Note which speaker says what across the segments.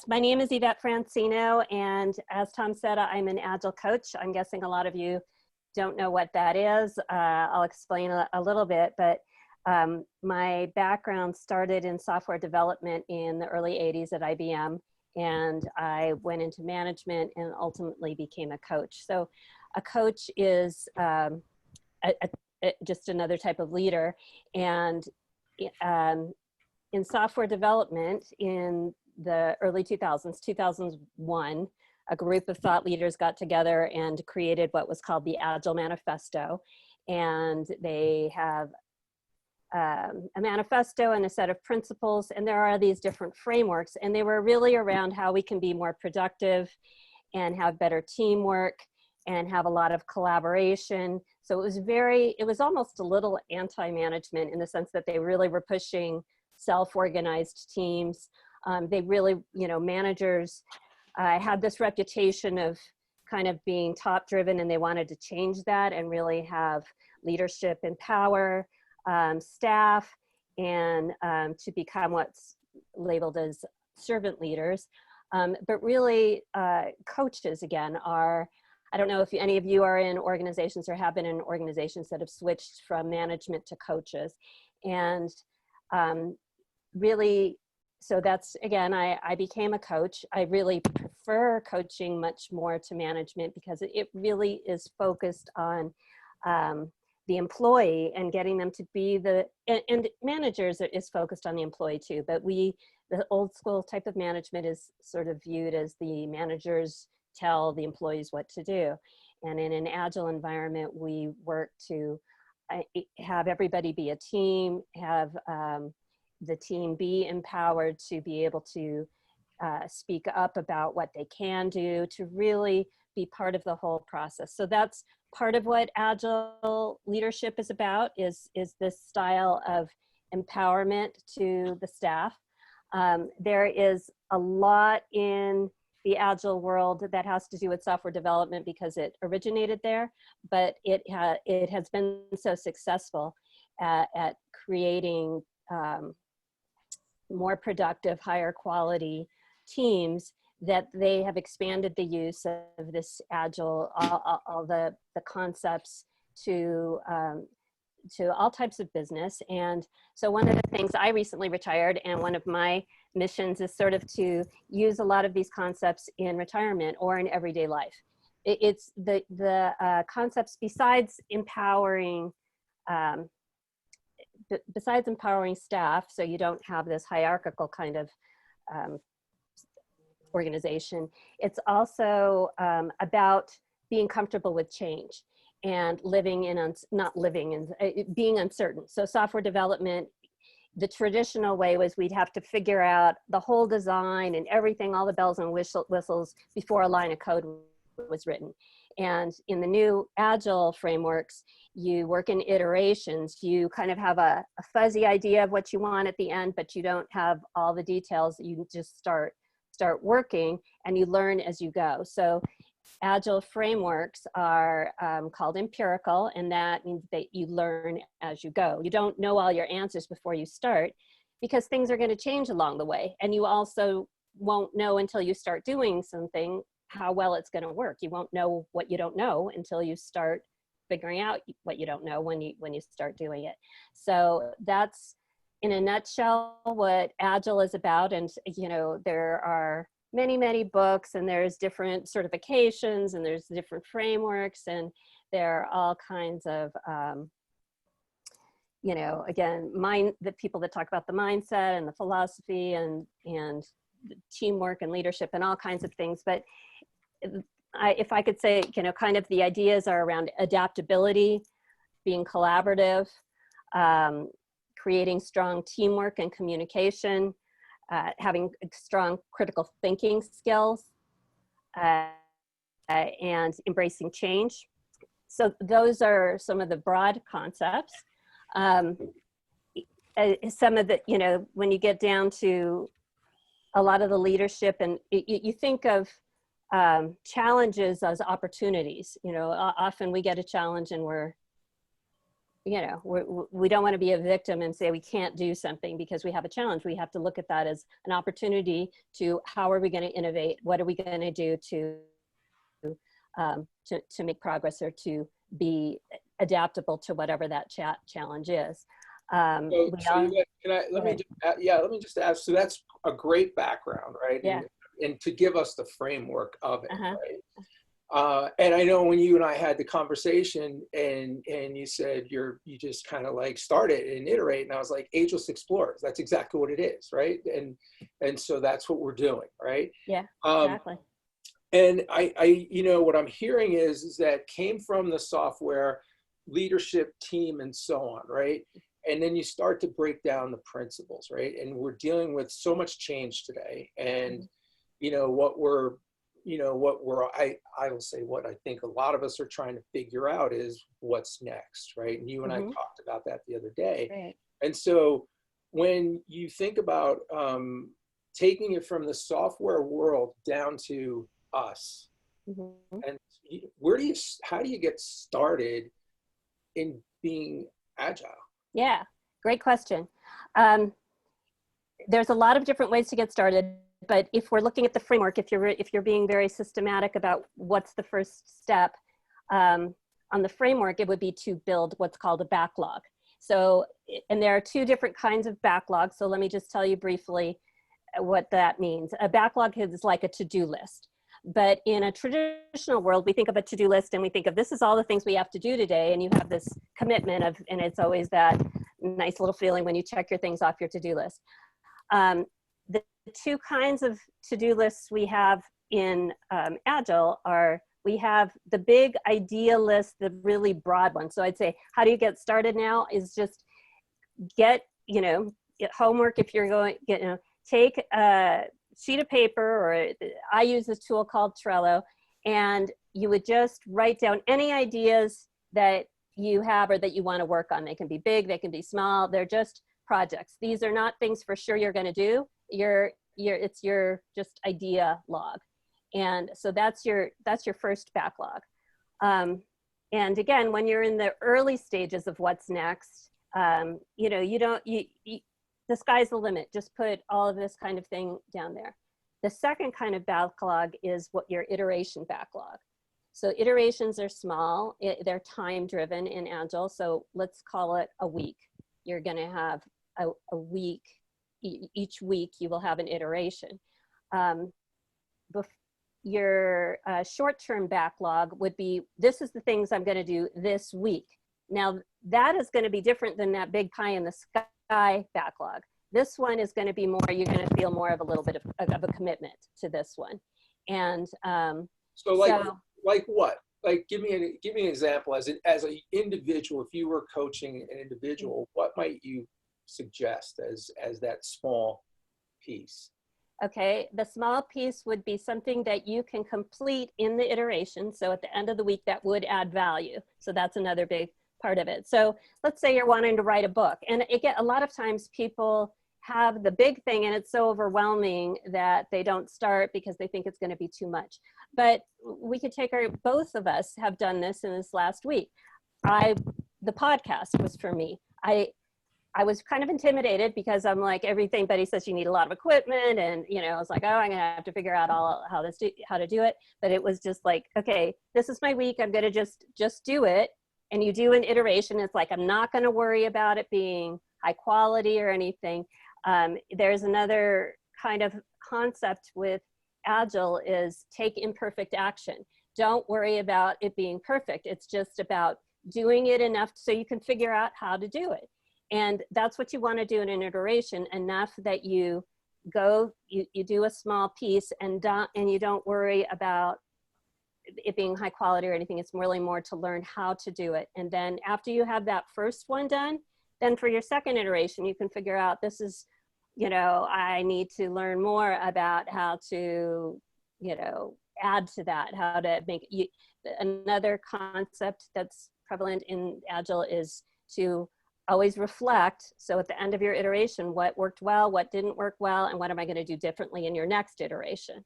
Speaker 1: my name is Yvette Francino, and as Tom said, I'm an Agile coach. I'm guessing a lot of you don't know what that is. I'll explain a little bit, but my background started in software development in the early 80s at IBM, and I went into management and ultimately became a coach. So a coach is just another type of leader, and in software development in the early 2001, a group of thought leaders got together and created what was called the Agile Manifesto. And they have a manifesto and a set of principles, and there are these different frameworks, and they were really around how we can be more productive and have better teamwork and have a lot of collaboration. So it was almost a little anti-management in the sense that they really were pushing self-organized teams. They really, managers had this reputation of kind of being top driven, and they wanted to change that and really have leadership empower staff and to become what's labeled as servant leaders. But really coaches again are, I don't know if any of you are in organizations or have been in organizations that have switched from management to coaches. And really, so that's, again, I became a coach. I really prefer coaching much more to management because it really is focused on the employee and getting them to be and managers is focused on the employee too, but the old school type of management is sort of viewed as the managers tell the employees what to do. And in an Agile environment, we work to have everybody be a team, have the team be empowered to be able to speak up about what they can do, to really be part of the whole process. So that's part of what Agile leadership is about, is this style of empowerment to the staff. There is a lot in the Agile world that has to do with software development because it originated there, but it has been so successful at creating more productive, higher quality teams that they have expanded the use of this Agile, all the concepts to all types of business. And so one of the things, I recently retired, and one of my missions is sort of to use a lot of these concepts in retirement or in everyday life. It's the concepts besides empowering staff, so you don't have this hierarchical kind of organization. It's also about being comfortable with change and being uncertain. So software development, the traditional way was we'd have to figure out the whole design and everything, all the bells and whistles before a line of code was written. And in the new Agile frameworks, you work in iterations. You kind of have a fuzzy idea of what you want at the end, but you don't have all the details. You just start working and you learn as you go. So Agile frameworks are called empirical, and that means that you learn as you go. You don't know all your answers before you start because things are going to change along the way. And you also won't know until you start doing something how well it's going to work. You won't know what you don't know until you start figuring out what you don't know when you start doing it. So that's, in a nutshell, what Agile is about. And there are many books, and there's different certifications, and there's different frameworks, and there are all kinds of again, the people that talk about the mindset and the philosophy and teamwork and leadership and all kinds of things. But if I could say, kind of the ideas are around adaptability, being collaborative, creating strong teamwork and communication, having strong critical thinking skills, and embracing change. So those are some of the broad concepts. Some of the, when you get down to a lot of the leadership, and you think of challenges as opportunities. Often we get a challenge and we're you know, we don't want to be a victim and say we can't do something because we have a challenge. We have to look at that as an opportunity to, how are we going to innovate? What are we going to do to make progress, or to be adaptable to whatever that challenge is.
Speaker 2: Let me just ask, so that's a great background, right?
Speaker 1: Yeah.
Speaker 2: And to give us the framework of it,
Speaker 1: Uh-huh.
Speaker 2: right? And I know when you and I had the conversation, and you said you just kind of like started and iterate, and I was like, Ageless Explorers, that's exactly what it is, right? And so that's what we're doing, right?
Speaker 1: Yeah, exactly.
Speaker 2: And I you know, what I'm hearing is that came from the software leadership team and so on, right? And then you start to break down the principles, right? And we're dealing with so much change today, and you know what I will say, what I think a lot of us are trying to figure out is what's next, right? And you and I talked about that the other day.
Speaker 1: Right.
Speaker 2: And so when you think about taking it from the software world down to us, and how do you get started in being agile?
Speaker 1: Yeah, great question. There's a lot of different ways to get started, but if we're looking at the framework, if you're being very systematic about what's the first step on the framework, it would be to build what's called a backlog. So, and there are two different kinds of backlogs. So let me just tell you briefly what that means. A backlog is like a to-do list. But in a traditional world, we think of a to-do list and we think of, this is all the things we have to do today. And you have this commitment of, and it's always that nice little feeling when you check your things off your to-do list. The two kinds of to-do lists we have in Agile are, we have the big idea list, the really broad one. So I'd say, how do you get started now is just get homework. If you're going, take a sheet of paper, or I use this tool called Trello, and you would just write down any ideas that you have or that you want to work on. They can be big, they can be small, they're just projects. These are not things for sure you're going to do. It's your just idea log. And so that's your first backlog. And again, when you're in the early stages of what's next, the sky's the limit. Just put all of this kind of thing down there. The second kind of backlog is what your iteration backlog. So iterations are small, they're time driven in Agile. So let's call it a week. You're gonna have a week, each week you will have an iteration. Your short-term backlog would be, this is the things I'm gonna do this week. Now that is gonna be different than that big pie in the sky backlog. This one is going to be more, you're going to feel more of a little bit of a commitment to this one. And
Speaker 2: so like what? Like give me an example as an individual. If you were coaching an individual, what might you suggest as that small piece?
Speaker 1: Okay, the small piece would be something that you can complete in the iteration. So at the end of the week, that would add value. So that's another big part of it. So let's say you're wanting to write a book, and a lot of times people have the big thing and it's so overwhelming that they don't start because they think it's going to be too much. But we could take both of us have done this in this last week. The podcast was for me. I was kind of intimidated because I'm like, everybody says you need a lot of equipment, and I was like, oh, I'm gonna have to figure out how to do it. But it was just like, okay, this is my week. I'm gonna just do it. And you do an iteration. It's like, I'm not gonna worry about it being high quality or anything. There's another kind of concept with Agile is take imperfect action. Don't worry about it being perfect. It's just about doing it enough so you can figure out how to do it. And that's what you want to do in an iteration, enough that you do a small piece and you don't worry about it being high quality or anything. It's really more to learn how to do it. And then after you have that first one done, then for your second iteration, you can figure out, this is, I need to learn more about how to, add to that, how to make it. Another concept that's prevalent in Agile is to always reflect. So at the end of your iteration, what worked well, what didn't work well, and what am I going to do differently in your next iteration?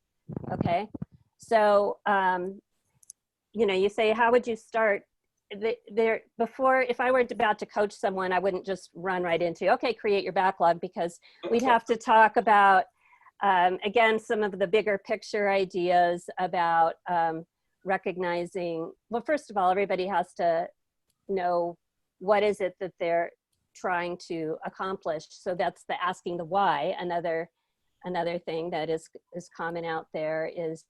Speaker 1: Okay. So, you say, how would you start? before, if I were about to coach someone, I wouldn't just run right into, okay, create your backlog, because we'd have to talk about, again, some of the bigger picture ideas about recognizing, well, first of all, everybody has to know what is it that they're trying to accomplish. So that's the asking the why. Another thing that is common out there is,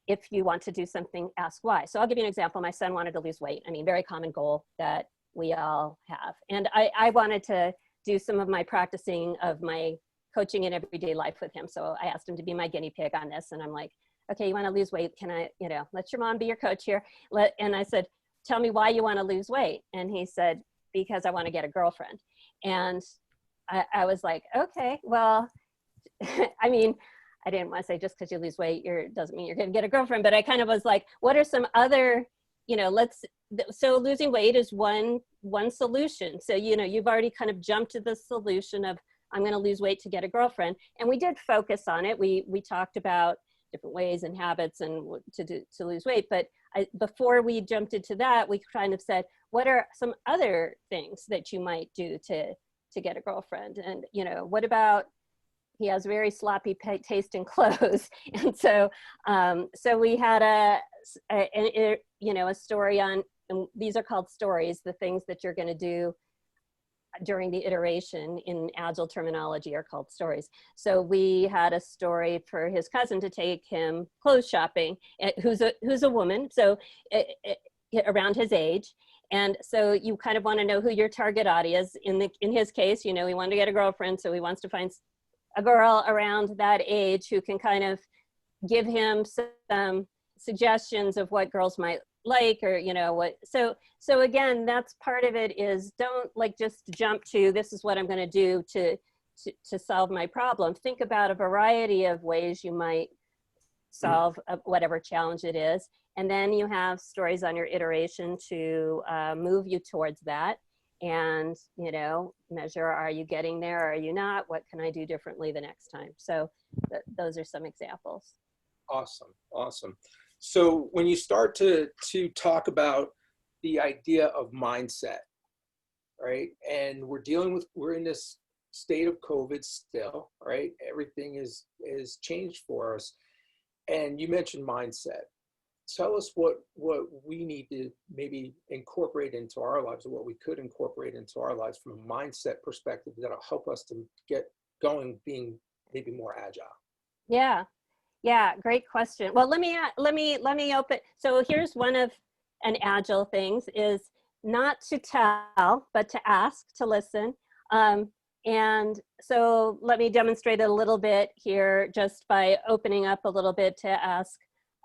Speaker 1: if you want to do something, ask why. So I'll give you an example. My son wanted to lose weight. I mean, very common goal that we all have. And I wanted to do some of my practicing of my coaching in everyday life with him. So I asked him to be my guinea pig on this. And I'm like, okay, you want to lose weight? Can I, let your mom be your coach here? And I said, tell me why you want to lose weight. And he said, because I want to get a girlfriend. And I was like, okay, well, I mean, I didn't want to say just because you lose weight, doesn't mean you're going to get a girlfriend, but I kind of was like, what are some other, so losing weight is one solution. So, you've already kind of jumped to the solution of, I'm going to lose weight to get a girlfriend. And we did focus on it. We talked about different ways and habits and to lose weight. But before we jumped into that, we kind of said, what are some other things that you might do to get a girlfriend? And, what about, he has very sloppy taste in clothes. And so we had a story on, and these are called stories, the things that you're going to do during the iteration in Agile terminology are called stories. So we had a story for his cousin to take him clothes shopping, who's a woman, so around his age. And so you kind of want to know who your target audience is. In his case, he wanted to get a girlfriend, so he wants to find a girl around that age who can kind of give him some suggestions of what girls might like, or what. So again, that's part of it, is don't just jump to, this is what I'm going to do to solve my problem. Think about a variety of ways you might solve whatever challenge it is, and then you have stories on your iteration to move you towards that. And measure, are you getting there, are you not, what can I do differently the next time? So those are some examples.
Speaker 2: Awesome. So when you start to talk about the idea of mindset, right, and we're in this state of COVID still, right, everything is changed for us, and you mentioned mindset. Tell us what we need to maybe incorporate into our lives, or what we could incorporate into our lives from a mindset perspective that'll help us to get going, being maybe more agile.
Speaker 1: Yeah, great question. Well, let me open. So here's one of an agile things, is not to tell, but to ask, to listen. And so let me demonstrate it a little bit here, just by opening up a little bit to ask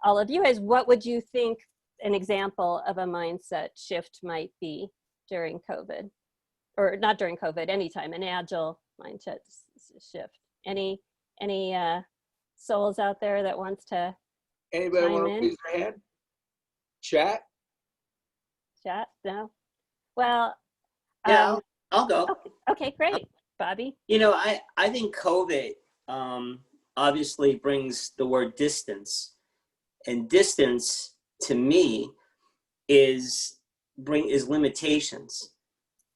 Speaker 1: all of you, is what would you think an example of a mindset shift might be during COVID, or not during COVID, anytime, an agile mindset shift? Any souls out there that wants to
Speaker 2: Anybody
Speaker 1: chime
Speaker 2: want to
Speaker 1: in?
Speaker 2: raise their hand? Chat?
Speaker 1: No? Well,
Speaker 3: yeah, I'll go.
Speaker 1: Okay, great. Bobby?
Speaker 3: I think COVID obviously brings the word distance. And distance, to me, is limitations.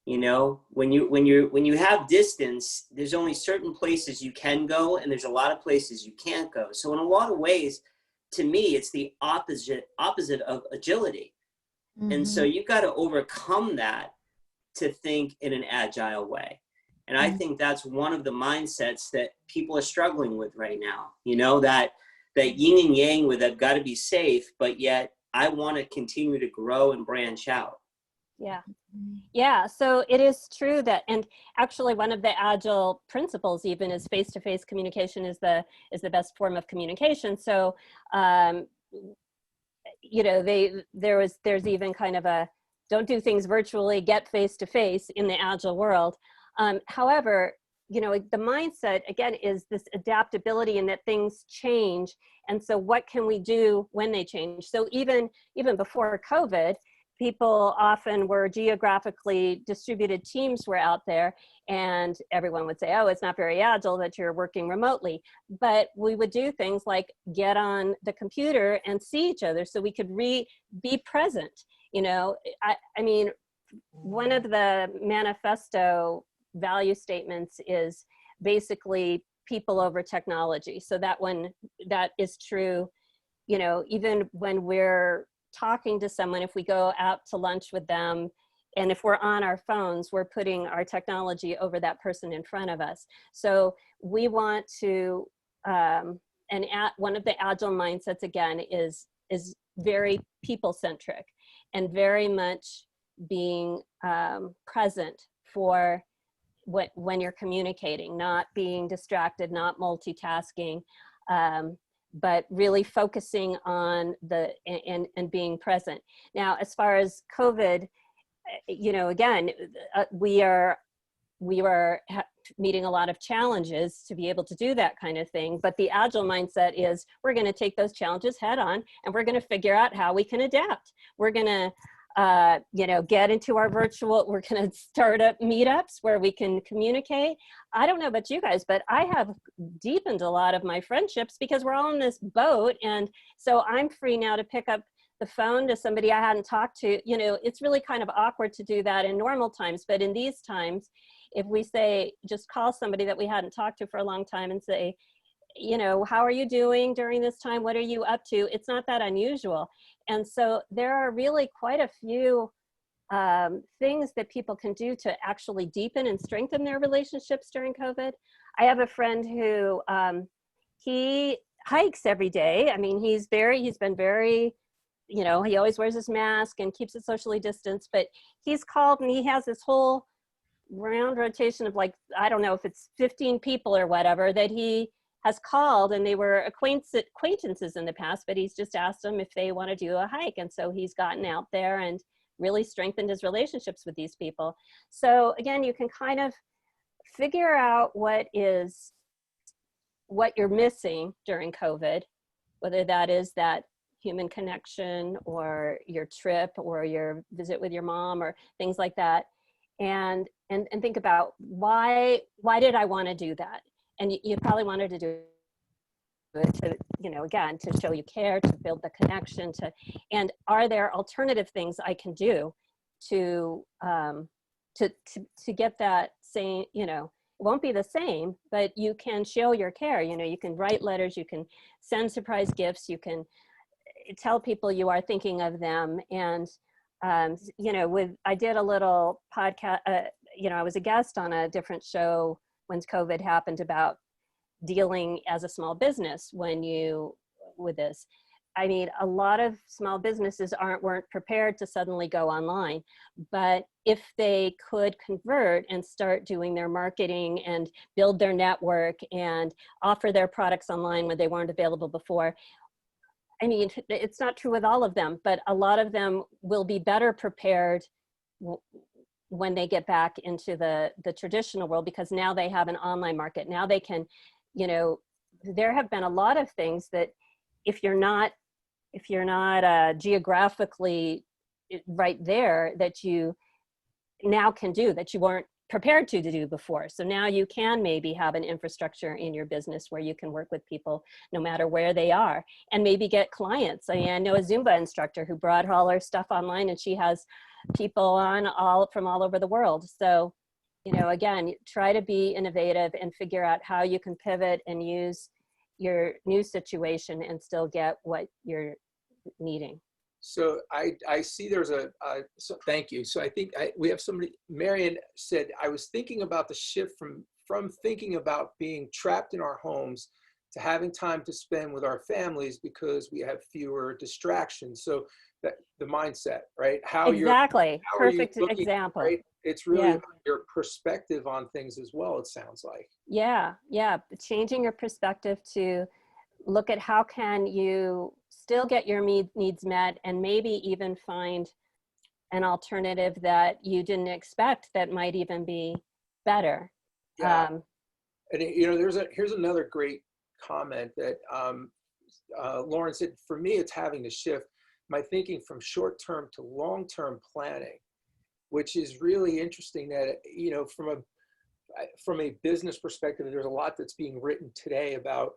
Speaker 3: When you have distance, there's only certain places you can go, and there's a lot of places you can't go. So in a lot of ways, to me, it's the opposite of agility. Mm-hmm. And so you've got to overcome that to think in an agile way. And I think that's one of the mindsets that people are struggling with right now. That yin and yang with, I've got to be safe, but yet I want to continue to grow and branch out.
Speaker 1: Yeah. So it is true that, and actually one of the agile principles even is face-to-face communication is the best form of communication. So, there's even kind of a, don't do things virtually, get face-to-face in the agile world. However, the mindset, again, is this adaptability, and that things change. And so what can we do when they change? So even before COVID, people often were geographically distributed teams were out there, and everyone would say, oh, it's not very agile that you're working remotely. But we would do things like get on the computer and see each other so we could be present. You know, I mean, one of the manifesto value statements is basically people over technology. So that is true, you know, even when we're talking to someone, if we go out to lunch with them, and if we're on our phones, we're putting our technology over that person in front of us. So we want to, one of the agile mindsets again is very people-centric and very much being present for when you're communicating, not being distracted, not multitasking, but really focusing on and being present. Now, as far as COVID, you know, again, we were meeting a lot of challenges to be able to do that kind of thing. But the agile mindset is we're going to take those challenges head on, and we're going to figure out how we can adapt. We're going to you know, get into our we're going to start up meetups where we can communicate. I don't know about you guys, but I have deepened a lot of my friendships because we're all in this boat. And so I'm free now to pick up the phone to somebody I hadn't talked to. You know, it's really kind of awkward to do that in normal times, but in these times, if we say, just call somebody that we hadn't talked to for a long time and say, you know, how are you doing during this time? What are you up to? It's not that unusual. And so there are really quite a few things that people can do to actually deepen and strengthen their relationships during COVID. I have a friend who, he hikes every day. I mean, he's been very, you know, he always wears his mask and keeps it socially distanced, but he's called and he has this whole round rotation of, like, I don't know if it's 15 people or whatever that he has called, and they were acquaintances in the past, but he's just asked them if they want to do a hike. And so he's gotten out there and really strengthened his relationships with these people. So again, you can kind of figure out what you're missing during COVID, whether that is that human connection or your trip or your visit with your mom or things like that. And think about why did I want to do that? And you probably wanted to do it to, you know, again, to show you care, to build the connection, and are there alternative things I can do to get that same, you know, it won't be the same, but you can show your care. You know, you can write letters, you can send surprise gifts, you can tell people you are thinking of them. And, you know, I did a little podcast, you know, I was a guest on a different show when COVID happened about dealing as a small business with this. I mean, a lot of small businesses weren't prepared to suddenly go online, but if they could convert and start doing their marketing and build their network and offer their products online when they weren't available before, I mean, it's not true with all of them, but a lot of them will be better prepared when they get back into the traditional world, because now they have an online market. Now they can, you know, there have been a lot of things that if you're not geographically right there, that you now can do that you weren't prepared to do before. So now you can maybe have an infrastructure in your business where you can work with people no matter where they are, and maybe get clients. I mean, I know a Zumba instructor who brought all her stuff online, and she has people from all over the world. So, you know, again, try to be innovative and figure out how you can pivot and use your new situation and still get what you're needing.
Speaker 2: So I see there's so thank you. So I think we have somebody, Marion said, I was thinking about the shift from thinking about being trapped in our homes to having time to spend with our families because we have fewer distractions. So that the mindset, right?
Speaker 1: Exactly. Perfect
Speaker 2: looking,
Speaker 1: example.
Speaker 2: right? It's really about your perspective on things as well, it sounds like.
Speaker 1: Yeah. Changing your perspective to look at how can you still get your needs met, and maybe even find an alternative that you didn't expect that might even be better.
Speaker 2: Yeah. And you know, here's another great comment that Lauren said, for me, it's having to shift. my thinking from short-term to long-term planning, which is really interesting that, you know, from a business perspective, there's a lot that's being written today about,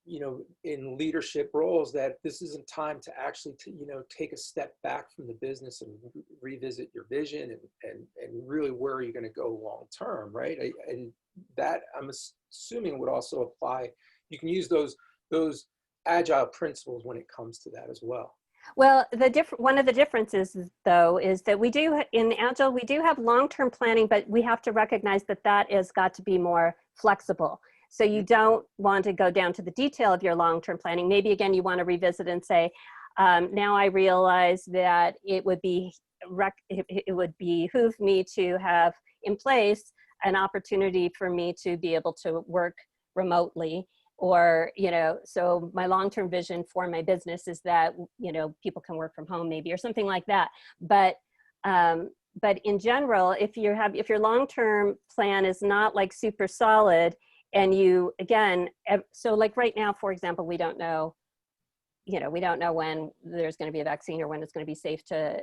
Speaker 2: you know, in leadership roles, that this isn't time to actually, you know, take a step back from the business and revisit your vision and really where are you going to go long term, right? And that I'm assuming would also apply. You can use those agile principles when it comes to that as well.
Speaker 1: Well, one of the differences, though, is that we do, in Agile, we do have long-term planning, but we have to recognize that that has got to be more flexible. So you don't want to go down to the detail of your long-term planning. Maybe, again, you want to revisit and say, now I realize that it would behoove me to have in place an opportunity for me to be able to work remotely. Or, you know, so my long-term vision for my business is that, you know, people can work from home maybe, or something like that. But in general, if your long-term plan is not like super solid, and you, again, so like right now, for example, we don't know, you know, we don't know when there's going to be a vaccine or when it's going to be safe to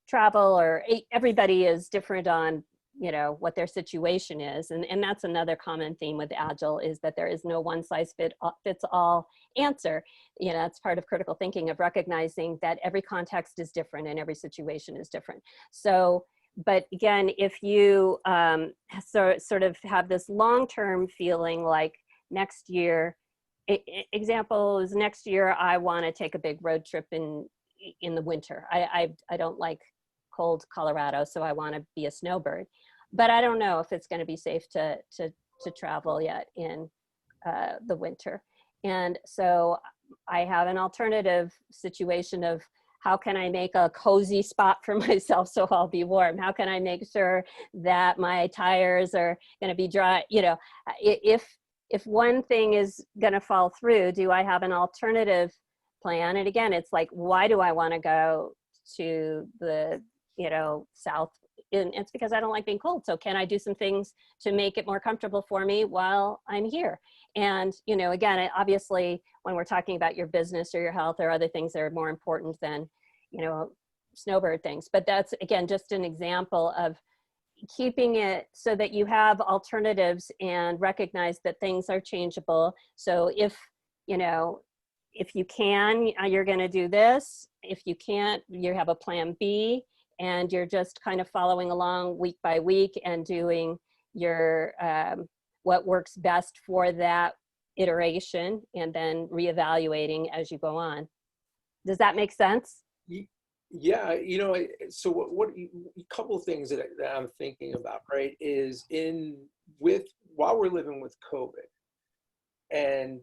Speaker 1: travel, or everybody is different on, you know, what their situation is. And that's another common theme with Agile, is that there is no one size fits all answer. You know, that's part of critical thinking, of recognizing that every context is different and every situation is different. So, but again, if you sort of have this long-term feeling like next year, example is next year, I want to take a big road trip in the winter. I don't like cold Colorado, so I want to be a snowbird, but I don't know if it's going to be safe to travel yet in the winter. And so I have an alternative situation of, how can I make a cozy spot for myself so I'll be warm? How can I make sure that my tires are going to be dry? You know, if one thing is going to fall through, do I have an alternative plan? And again, it's like, why do I want to go to the, you know, south? And it's because I don't like being cold. So can I do some things to make it more comfortable for me while I'm here? And, you know, again, obviously, when we're talking about your business or your health, there are other things that are more important than, you know, snowbird things. But that's, again, just an example of keeping it so that you have alternatives and recognize that things are changeable. So if, you know, if you can, you're going to do this. If you can't, you have a plan B, and you're just kind of following along week by week and doing your what works best for that iteration, and then reevaluating as you go on. Does that make sense?
Speaker 2: Yeah, you know, so what a couple of things that I'm thinking about, right, is while we're living with COVID, and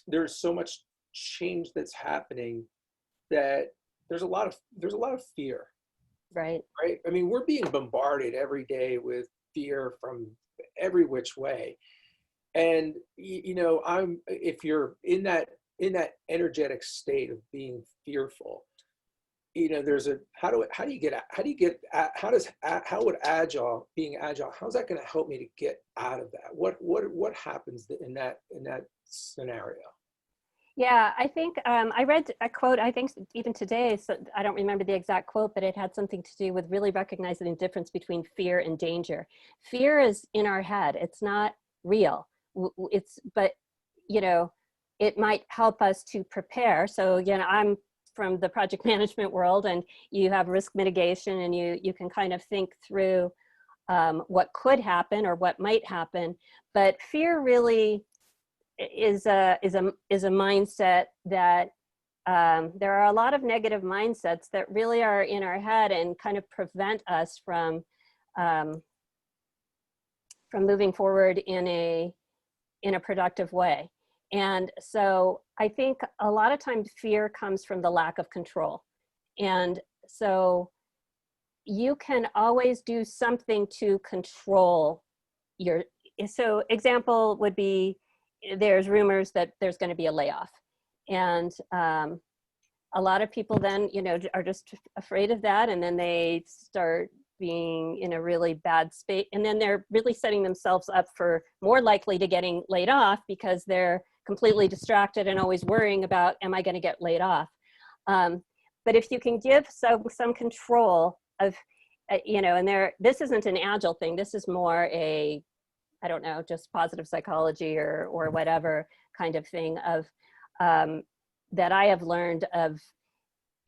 Speaker 2: there's so much change that's happening, that there's a lot of fear.
Speaker 1: Right.
Speaker 2: I mean, we're being bombarded every day with fear from every which way. And, you know, if you're in that energetic state of being fearful, you know, how would being agile, how's that going to help me to get out of that? What happens in that scenario?
Speaker 1: Yeah, I think I read a quote, I think even today, so I don't remember the exact quote, but it had something to do with really recognizing the difference between fear and danger. Fear is in our head. It's not real. But, you know, it might help us to prepare. So, you know, I'm from the project management world, and you have risk mitigation, and you can kind of think through what could happen or what might happen. But fear really is a mindset that there are a lot of negative mindsets that really are in our head and kind of prevent us from moving forward in a productive way. And so I think a lot of times fear comes from the lack of control. And so you can always do something to control so example would be, there's rumors that there's going to be a layoff. And a lot of people then, you know, are just afraid of that. And then they start being in a really bad state. And then they're really setting themselves up for more likely to getting laid off, because they're completely distracted and always worrying about, am I going to get laid off? But if you can give some control of, and this isn't an Agile thing. This is more a, I don't know, just positive psychology or whatever kind of thing of, that I have learned of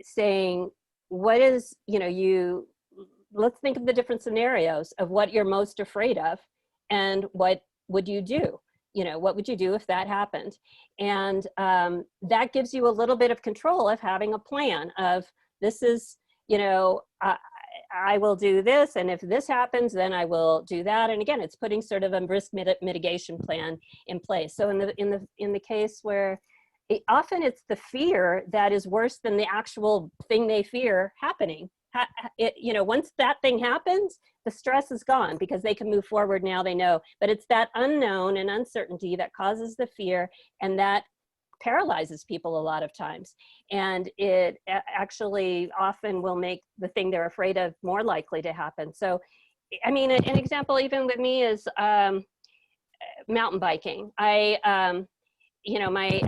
Speaker 1: saying, what is, let's think of the different scenarios of what you're most afraid of and what would you do? What would you do if that happened? And that gives you a little bit of control of having a plan of, this is, I will do this, and if this happens, then I will do that. And again, it's putting sort of a risk mitigation plan in place. So in the case where often it's the fear that is worse than the actual thing they fear happening. Once that thing happens, the stress is gone because they can move forward now, they know. But it's that unknown and uncertainty that causes the fear, and that paralyzes people a lot of times. And it actually often will make the thing they're afraid of more likely to happen. So, I mean, an example even with me is mountain biking. My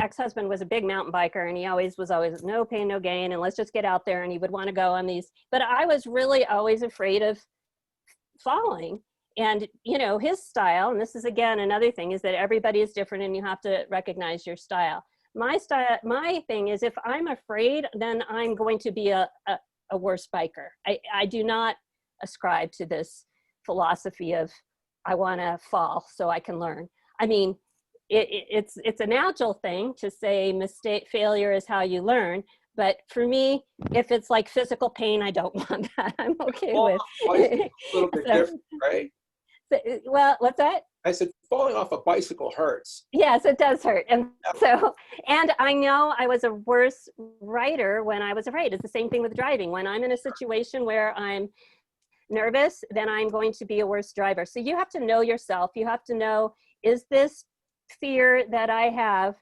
Speaker 1: ex-husband was a big mountain biker, and he was always no pain, no gain, and let's just get out there. And he would want to go on these, but I was really always afraid of falling. And, his style, and this is again, another thing, is that everybody is different and you have to recognize your style. My thing is, if I'm afraid, then I'm going to be a worse biker. I do not ascribe to this philosophy of, I want to fall so I can learn. I mean, it's an Agile thing to say failure is how you learn. But for me, if it's like physical pain, I don't want that. I'm okay with.
Speaker 2: A little bit different, right?
Speaker 1: Well, what's that?
Speaker 2: I said, falling off a bicycle hurts.
Speaker 1: Yes, it does hurt. And and I know I was a worse writer when I was afraid. It's the same thing with driving. When I'm in a situation where I'm nervous, then I'm going to be a worse driver. So you have to know yourself. You have to know, is this fear that I have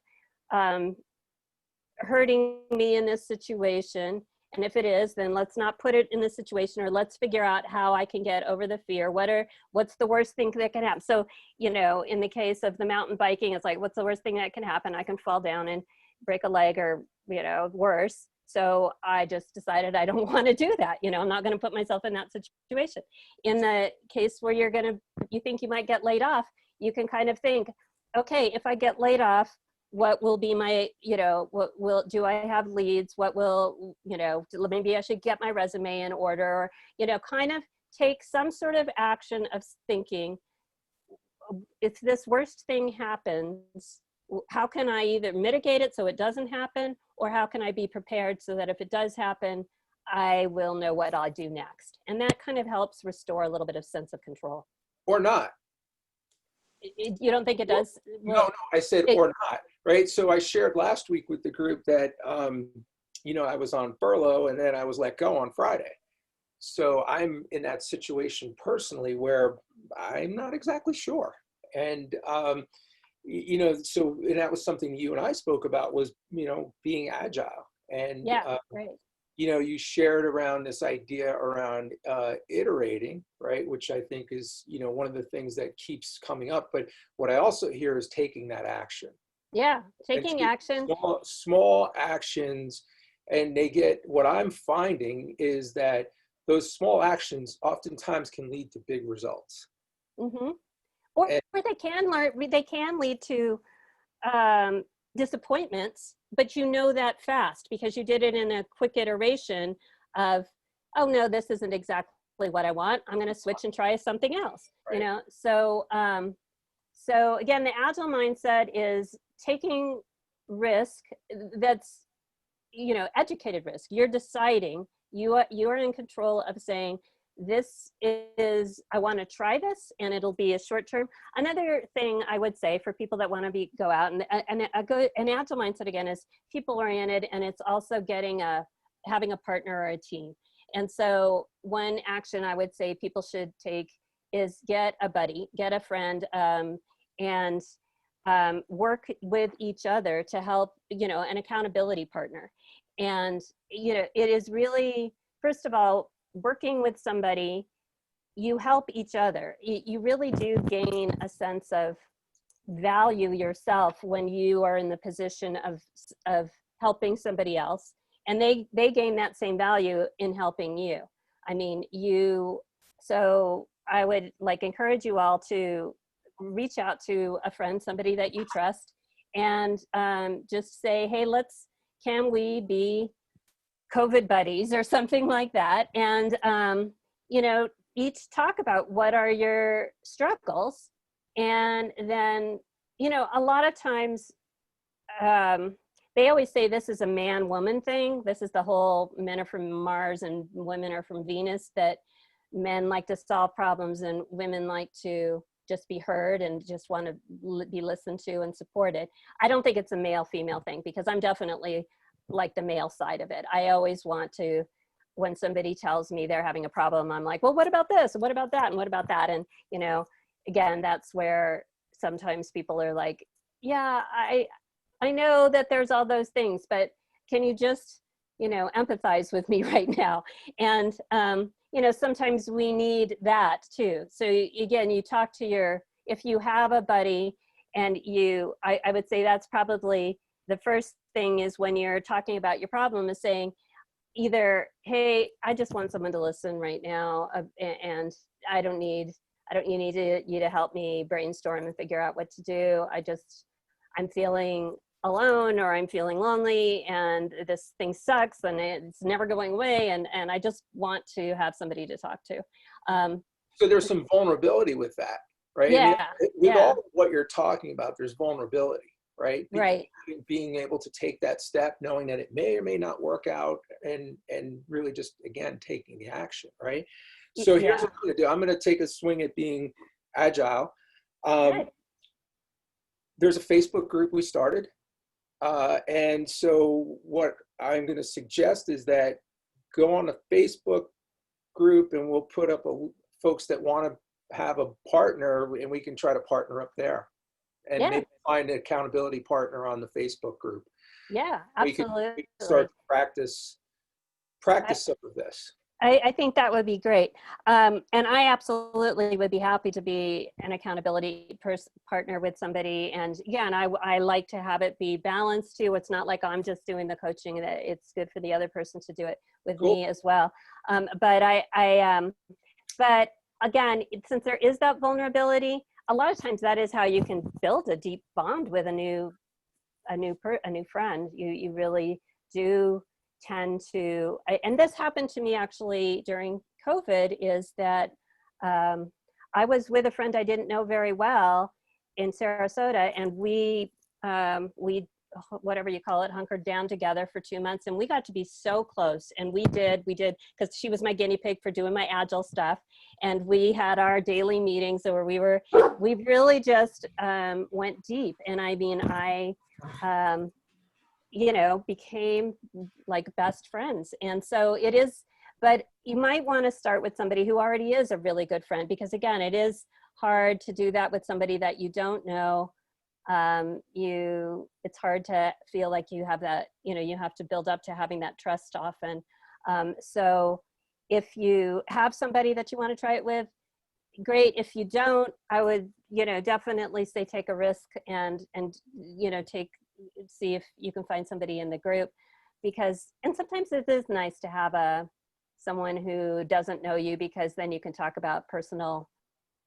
Speaker 1: hurting me in this situation? And if it is, then let's not put it in this situation, or let's figure out how I can get over the fear. What's the worst thing that can happen? So, in the case of the mountain biking, it's like, what's the worst thing that can happen? I can fall down and break a leg, or, worse. So I just decided I don't want to do that. I'm not going to put myself in that situation. In the case where you think you might get laid off, you can kind of think, okay, if I get laid off, what will be my, do I have leads? What will, maybe I should get my resume in order, or, kind of take some sort of action of thinking, if this worst thing happens, how can I either mitigate it so it doesn't happen, or how can I be prepared so that if it does happen, I will know what I'll do next? And that kind of helps restore a little bit of sense of control.
Speaker 2: Or not.
Speaker 1: You don't think it does?
Speaker 2: No, I said or not, right? So I shared last week with the group that, I was on furlough and then I was let go on Friday. So I'm in that situation personally where I'm not exactly sure. And, and that was something you and I spoke about was, being agile. And,
Speaker 1: right.
Speaker 2: You shared around this idea around iterating, right? Which I think is, one of the things that keeps coming up. But what I also hear is taking that action.
Speaker 1: Yeah, taking action.
Speaker 2: Small actions. And what I'm finding is that those small actions oftentimes can lead to big results.
Speaker 1: Mm-hmm. Or they can lead to disappointments, but that fast because you did it in a quick iteration of, oh no, this isn't exactly what I want. I'm going to switch and try something else.
Speaker 2: Right.
Speaker 1: So again, the Agile mindset is taking risk that's, educated risk. You're deciding, you are in control of saying, this is, I want to try this and it'll be a short term. Another thing I would say for people that want to go out, and an Agile mindset again is people oriented, and it's also having a partner or a team. And so one action I would say people should take is get a buddy, get a friend, and work with each other to help, an accountability partner. And, it is really, first of all, working with somebody, you help each other. You really do gain a sense of value yourself when you are in the position of helping somebody else, and they gain that same value in helping you. I mean, so I would like encourage you all to reach out to a friend, somebody that you trust, and just say, hey, can we be COVID buddies or something like that? And, you know, each talk about what are your struggles. And then, you know, a lot of times, they always say this is a man-woman thing. This is the whole men are from Mars and women are from Venus, that men like to solve problems and women like to just be heard and just want to be listened to and supported. I don't think it's a male-female thing, because I'm definitely like the male side of it. I always want to, when somebody tells me they're having a problem, I'm like, well, what about this? And what about that? And what about that? And, you know, again, that's where sometimes people are like, yeah, I know that there's all those things, but can you just, you know, empathize with me right now? And, you know, sometimes we need that too. So again, you talk to if you have a buddy and I would say that's probably the first thing, is when you're talking about your problem, is saying either, hey, I just want someone to listen right now, and I don't need you to help me brainstorm and figure out what to do. I'm feeling alone, or I'm feeling lonely, and this thing sucks and it's never going away, and I just want to have somebody to talk to.
Speaker 2: So there's some vulnerability with that, right?
Speaker 1: Yeah,
Speaker 2: I mean, with all of what you're talking about, there's vulnerability, right?
Speaker 1: Right.
Speaker 2: Being able to take that step, knowing that it may or may not work out, and really just, again, taking the action, right? So here's what I'm going to do. I'm going to take a swing at being agile. There's a Facebook group we started. And so what I'm going to suggest is that go on the Facebook group, and we'll put up folks that want to have a partner, and we can try to partner up there, and maybe find an accountability partner on the Facebook group.
Speaker 1: Yeah, absolutely.
Speaker 2: We can start to practice some of this.
Speaker 1: I think that would be great. And I absolutely would be happy to be an accountability partner with somebody. And yeah, and I like to have it be balanced too. It's not like I'm just doing the coaching, that it's good for the other person to do it with me as well. But but again, since there is that vulnerability, a lot of times that is how you can build a deep bond with a new friend. You really do tend to, and this happened to me actually during COVID, is that I was with a friend I didn't know very well in Sarasota, and we whatever you call it, hunkered down together for 2 months, and we got to be so close. And we did, because she was my guinea pig for doing my Agile stuff, and we had our daily meetings where we really just went deep. And I mean, you know, became like best friends. And so it is, but you might want to start with somebody who already is a really good friend, because again, it is hard to do that with somebody that you don't know. It's hard to feel like you have that, you know, you have to build up to having that trust often. So if you have somebody that you want to try it with, great. If you don't, I would, you know, definitely say take a risk and you know, see if you can find somebody in the group, because, and sometimes it is nice to have someone who doesn't know you, because then you can talk about personal,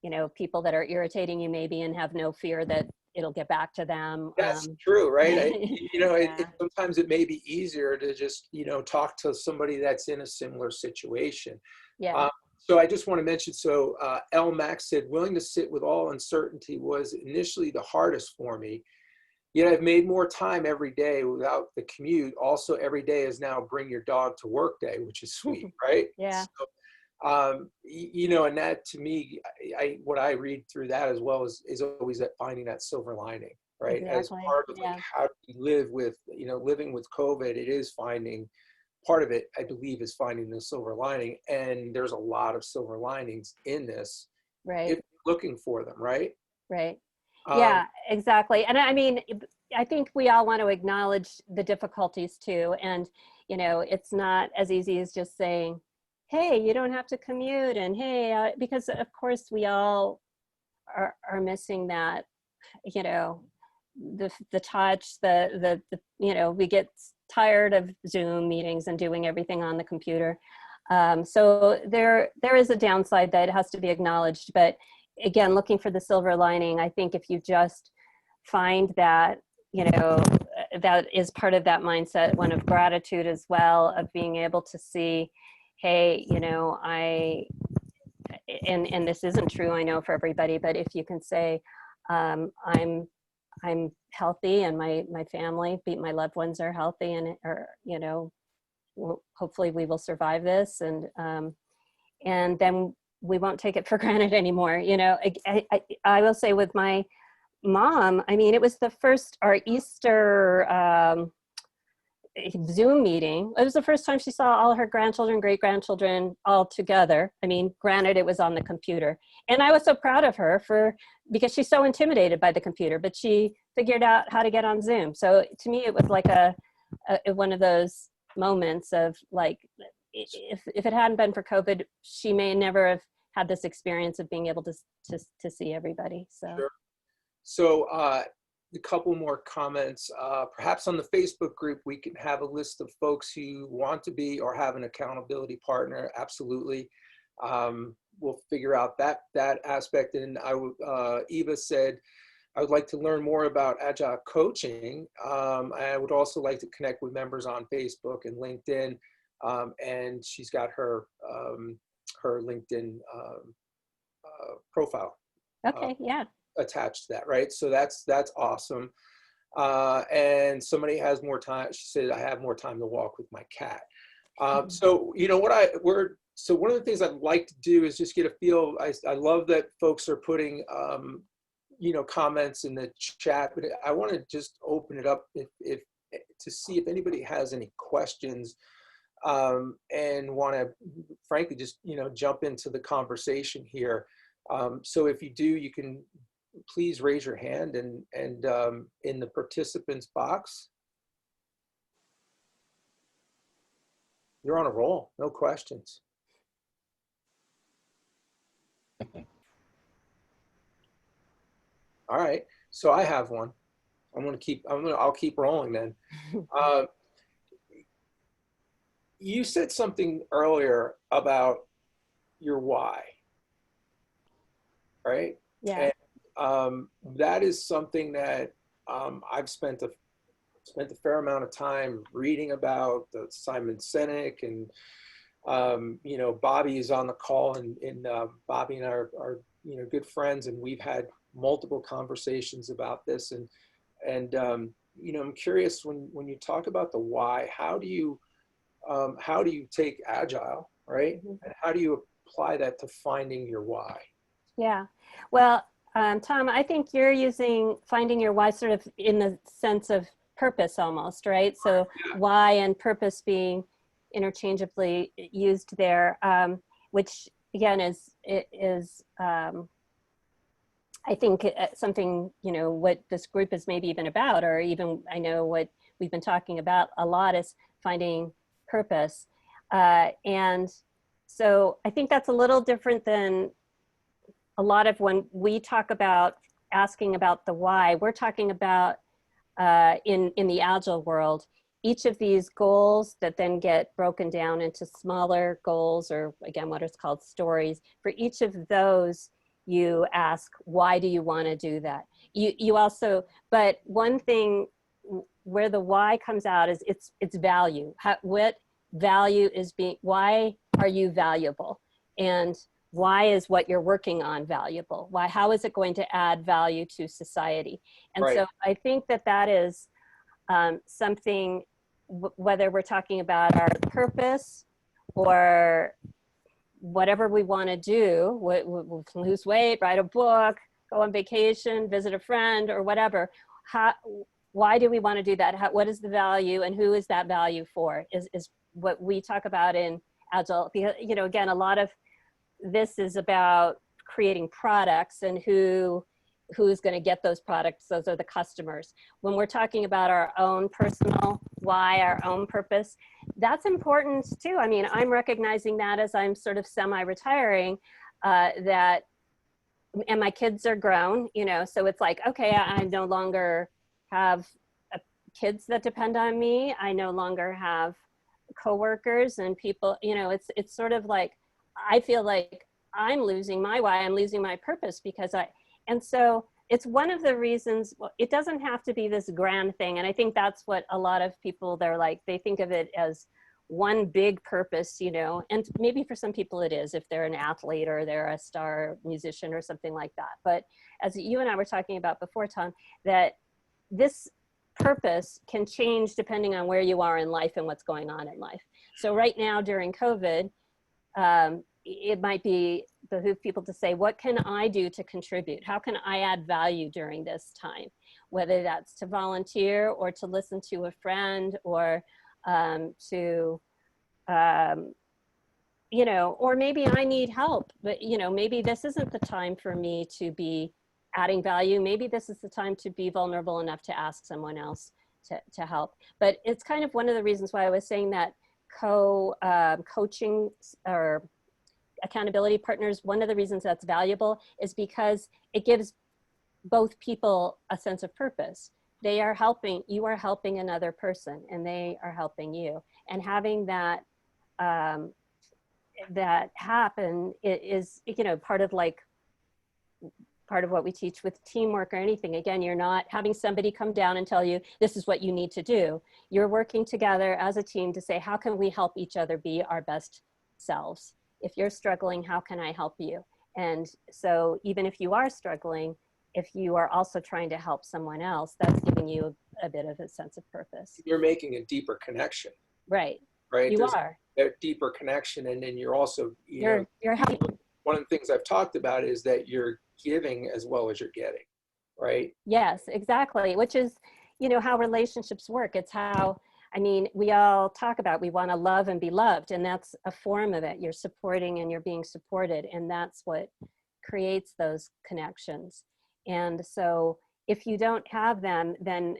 Speaker 1: you know, people that are irritating you maybe, and have no fear that it'll get back to them.
Speaker 2: That's true, right? You know, sometimes it may be easier to just, you know, talk to somebody that's in a similar situation.
Speaker 1: Yeah.
Speaker 2: So I just want to mention, so L. Max said, willing to sit with all uncertainty was initially the hardest for me. Yet I've made more time every day without the commute. Also, every day is now bring your dog to work day, which is sweet, right?
Speaker 1: Yeah.
Speaker 2: So, you know, and that to me, what I read through that as well is always that finding that silver lining, right?
Speaker 1: Exactly.
Speaker 2: As part of like how to live with, you know, living with COVID, it is finding, part of it, I believe, is finding the silver lining. And there's a lot of silver linings in this,
Speaker 1: right,
Speaker 2: if you're looking for them, right?
Speaker 1: Right. Yeah, exactly. And I mean, I think we all want to acknowledge the difficulties too. And, you know, it's not as easy as just saying, hey, you don't have to commute. And hey, because of course we all are missing that you know, the touch, the you know, we get tired of Zoom meetings and doing everything on the computer. So there is a downside that has to be acknowledged, but again, looking for the silver lining, I think if you just find that, you know, that is part of that mindset, one of gratitude as well, of being able to see, hey, you know, and this isn't true, I know, for everybody, but if you can say, I'm healthy and my family, my loved ones are healthy, and or, you know, hopefully we will survive this, and then we won't take it for granted anymore. You know, I will say with my mom, I mean, it was the first, our Easter Zoom meeting. It was the first time she saw all her grandchildren, great-grandchildren all together. I mean, granted, it was on the computer. And I was so proud of her because she's so intimidated by the computer, but she figured out how to get on Zoom. So to me, it was like one of those moments of like, if it hadn't been for COVID, she may never have had this experience of being able to see everybody. So.
Speaker 2: Sure. So a couple more comments. Perhaps on the Facebook group, we can have a list of folks who want to be or have an accountability partner. Absolutely. We'll figure out that aspect. And Eva said, I would like to learn more about Agile coaching. I would also like to connect with members on Facebook and LinkedIn. And she's got her LinkedIn profile.
Speaker 1: Okay, yeah.
Speaker 2: Attached to that, right? So that's awesome. And somebody has more time. She said, I have more time to walk with my cat. So, you know, so one of the things I'd like to do is just get a feel. I love that folks are putting, you know, comments in the chat, but I want to just open it up if to see if anybody has any questions, and want to, frankly, just, you know, jump into the conversation here. So if you do, you can please raise your hand and in the participants box. You're on a roll, no questions. All right, so I have one. I'll keep rolling then. You said something earlier about your why, right?
Speaker 1: Yeah.
Speaker 2: And that is something that I've spent a fair amount of time reading about, Simon Sinek, and you know, Bobby is on the call, and Bobby and I are you know, good friends, and we've had multiple conversations about this, and you know, I'm curious, when you talk about the why, how do you take Agile, right?
Speaker 1: Mm-hmm.
Speaker 2: And how do you apply that to finding your why?
Speaker 1: Yeah, well, Tom, I think you're using finding your why sort of in the sense of purpose almost, right? So
Speaker 2: Yeah.
Speaker 1: why and purpose being interchangeably used there, which again is I think something, you know, what this group is maybe even about, or even I know what we've been talking about a lot is finding purpose. And so I think that's a little different than a lot of when we talk about asking about the why, we're talking about in the Agile world, each of these goals that then get broken down into smaller goals, or again, what is called stories. For each of those, you ask, why do you want to do that? You also, but one thing where the why comes out is it's value. What value is why are you valuable? And why is what you're working on valuable? How is it going to add value to society? And
Speaker 2: Right.
Speaker 1: So I think that is something, whether we're talking about our purpose or whatever we want to do, lose weight, write a book, go on vacation, visit a friend, or whatever. Why do we want to do that? What is the value, and who is that value for? Is what we talk about in Agile. Because, you know, again, a lot of this is about creating products and who's going to get those products. Those are the customers. When we're talking about our own personal why, our own purpose, that's important too. I mean, I'm recognizing that as I'm sort of semi-retiring, that and my kids are grown, you know, so it's like, okay, I no longer have kids that depend on me. I no longer have coworkers and people, you know, it's sort of like, I feel like I'm losing my why, I'm losing my purpose because and so it's one of the reasons, well, it doesn't have to be this grand thing. And I think that's what a lot of people, they're like, they think of it as one big purpose, you know, and maybe for some people it is if they're an athlete or they're a star musician or something like that. But as you and I were talking about before, Tom, that this purpose can change depending on where you are in life and what's going on in life. So right now during COVID, it might be behoove people to say, what can I do to contribute? How can I add value during this time? Whether that's to volunteer or to listen to a friend or to, you know, or maybe I need help, but, you know, maybe this isn't the time for me to be adding value. Maybe this is the time to be vulnerable enough to ask someone else to help. But it's kind of one of the reasons why I was saying that coaching or accountability partners, one of the reasons that's valuable is because it gives both people a sense of purpose. They are helping, you are helping another person and they are helping you. And having that, that happen is, you know, part of what we teach with teamwork or anything. Again, you're not having somebody come down and tell you, this is what you need to do. You're working together as a team to say, how can we help each other be our best selves? If you're struggling, how can I help you? And so even if you are struggling, if you are also trying to help someone else, that's giving you a bit of a sense of purpose.
Speaker 2: You're making a deeper connection.
Speaker 1: Right.
Speaker 2: Right.
Speaker 1: You
Speaker 2: There's
Speaker 1: are.
Speaker 2: a deeper connection. And then you're also,
Speaker 1: You're helping.
Speaker 2: one of the things I've talked about is that you're giving as well as you're getting. Right.
Speaker 1: Yes, exactly. Which is, you know, how relationships work. It's how, I mean, we all talk about, we want to love and be loved, and that's a form of it. You're supporting and you're being supported, and that's what creates those connections. And so if you don't have them, then,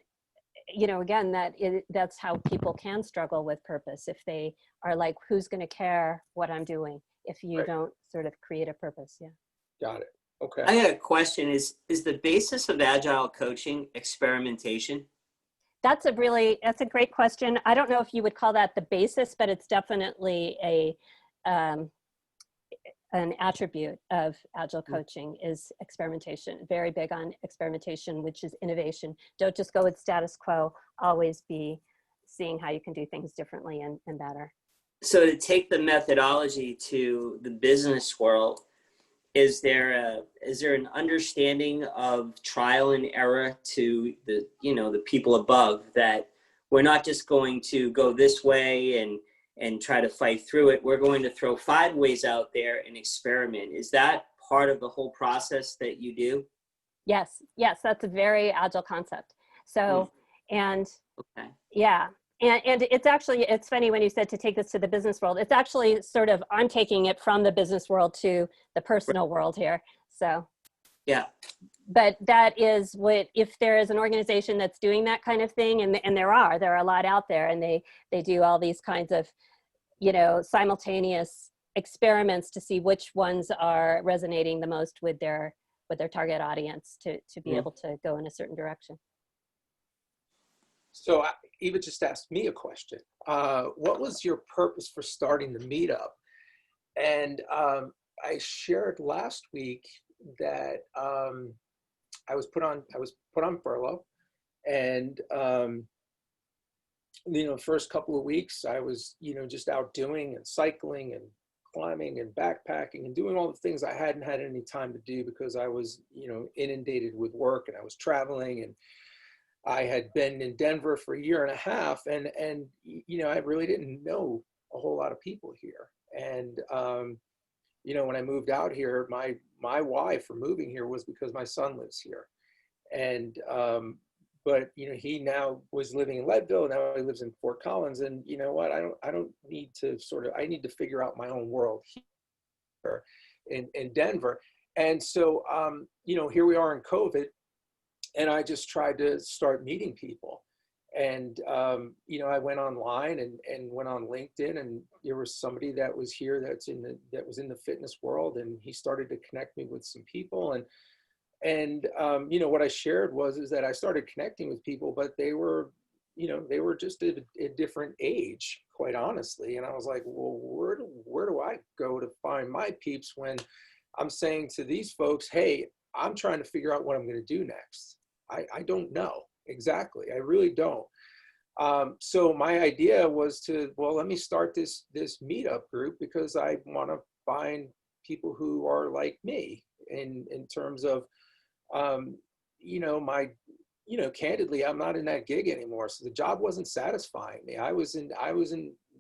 Speaker 1: you know, again, that's how people can struggle with purpose. If they are like, who's going to care what I'm doing if you
Speaker 2: Right.
Speaker 1: don't sort of create a purpose? Yeah.
Speaker 2: Got it. Okay.
Speaker 3: I had a question. Is the basis of Agile coaching experimentation?
Speaker 1: That's a great question. I don't know if you would call that the basis, but it's definitely an attribute of Agile coaching is experimentation. Very big on experimentation, which is innovation. Don't just go with status quo, always be seeing how you can do things differently and better.
Speaker 3: So to take the methodology to the business world, is there an understanding of trial and error to the, you know, the people above, that we're not just going to go this way and try to fight through it. We're going to throw 5 ways out there and experiment. Is that part of the whole process that you do?
Speaker 1: Yes, that's a very Agile concept. So, and
Speaker 3: okay.
Speaker 1: Yeah. And it's actually, it's funny when you said to take this to the business world, it's actually sort of, I'm taking it from the business world to the personal world here. So,
Speaker 3: yeah.
Speaker 1: But that is what, if there is an organization that's doing that kind of thing, and there are a lot out there, and they do all these kinds of, you know, simultaneous experiments to see which ones are resonating the most with their target audience to be able to go in a certain direction.
Speaker 2: So Eva just asked me a question. What was your purpose for starting the meetup? And I shared last week that I was put on furlough, and you know, first couple of weeks I was, you know, just out doing and cycling and climbing and backpacking and doing all the things I hadn't had any time to do because I was, you know, inundated with work, and I was traveling, and I had been in Denver for 1.5 years, and you know, I really didn't know a whole lot of people here. And you know, when I moved out here, my why for moving here was because my son lives here. And but you know, he now was living in Leadville, now he lives in Fort Collins, and you know what, I don't need to I need to figure out my own world here in Denver. And so you know, here we are in COVID, and I just tried to start meeting people. And, you know, I went online and went on LinkedIn, and there was somebody that was here that was in the fitness world, and he started to connect me with some people. And you know, what I shared is that I started connecting with people, but they were, you know, they were just at a different age, quite honestly. And I was like, well, where do I go to find my peeps when I'm saying to these folks, hey, I'm trying to figure out what I'm going to do next. I don't know exactly. I really don't. So my idea was well, let me start this meetup group, because I want to find people who are like me in terms of, you know, candidly, I'm not in that gig anymore. So the job wasn't satisfying me. I was in,